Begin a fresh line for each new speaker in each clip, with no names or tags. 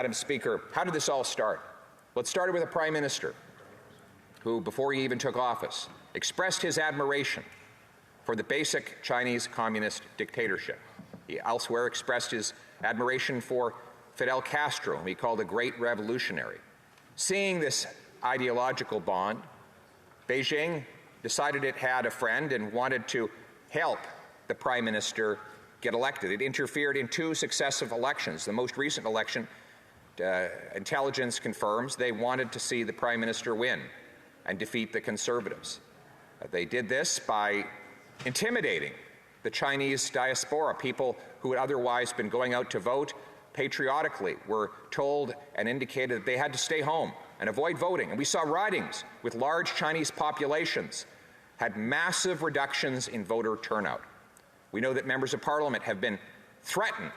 Madam Speaker, how did this all start? Well, it started with a Prime Minister who, before he even took office, expressed his admiration for the basic Chinese communist dictatorship. He elsewhere expressed his admiration for Fidel Castro, whom he called a great revolutionary. Seeing this ideological bond, Beijing decided it had a friend and wanted to help the Prime Minister get elected. It interfered in 2 successive elections. The most recent election, intelligence confirms they wanted to see the Prime Minister win and defeat the Conservatives. They did this by intimidating the Chinese diaspora. People who had otherwise been going out to vote patriotically were told and indicated that they had to stay home and avoid voting. And we saw ridings with large Chinese populations had massive reductions in voter turnout. We know that members of Parliament have been threatened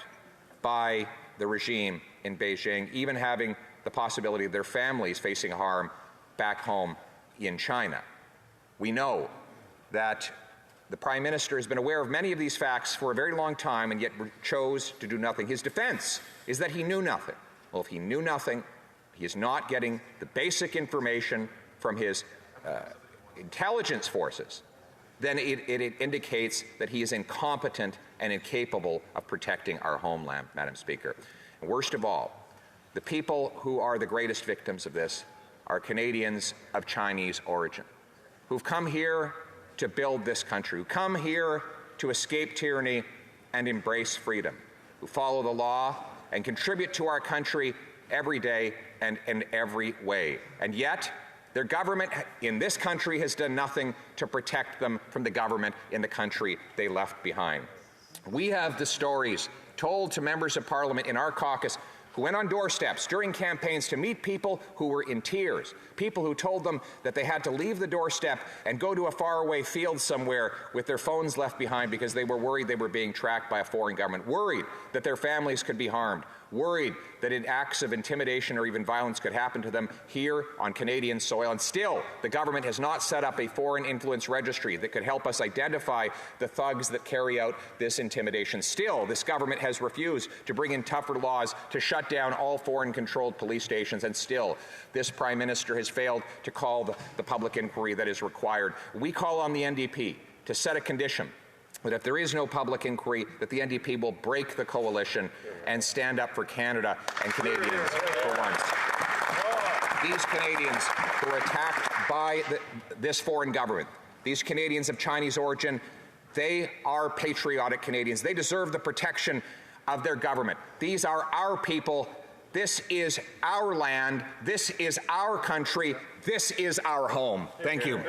by the regime in Beijing, even having the possibility of their families facing harm back home in China. We know that the Prime Minister has been aware of many of these facts for a very long time and yet chose to do nothing. His defense is that he knew nothing. Well, if he knew nothing, he is not getting the basic information from his intelligence forces, then it indicates that he is incompetent and incapable of protecting our homeland, Madam Speaker. And worst of all, the people who are the greatest victims of this are Canadians of Chinese origin, who've come here to build this country, who come here to escape tyranny and embrace freedom, who follow the law and contribute to our country every day and in every way. And yet, their government in this country has done nothing to protect them from the government in the country they left behind. We have the stories told to members of Parliament in our caucus who went on doorsteps during campaigns to meet people who were in tears, people who told them that they had to leave the doorstep and go to a faraway field somewhere with their phones left behind because they were worried they were being tracked by a foreign government, worried that their families could be harmed, worried that acts of intimidation or even violence could happen to them here on Canadian soil. And still, the government has not set up a foreign influence registry that could help us identify the thugs that carry out this intimidation. Still, this government has refused to bring in tougher laws to shut down all foreign-controlled police stations. And still, this Prime Minister has failed to call the public inquiry that is required. We call on the NDP to set a condition that if there is no public inquiry, that the NDP will break the coalition and stand up for Canada and Canadians for once. These Canadians who are attacked by this foreign government, these Canadians of Chinese origin, they are patriotic Canadians. They deserve the protection of their government. These are our people. This is our land. This is our country. This is our home. Thank you.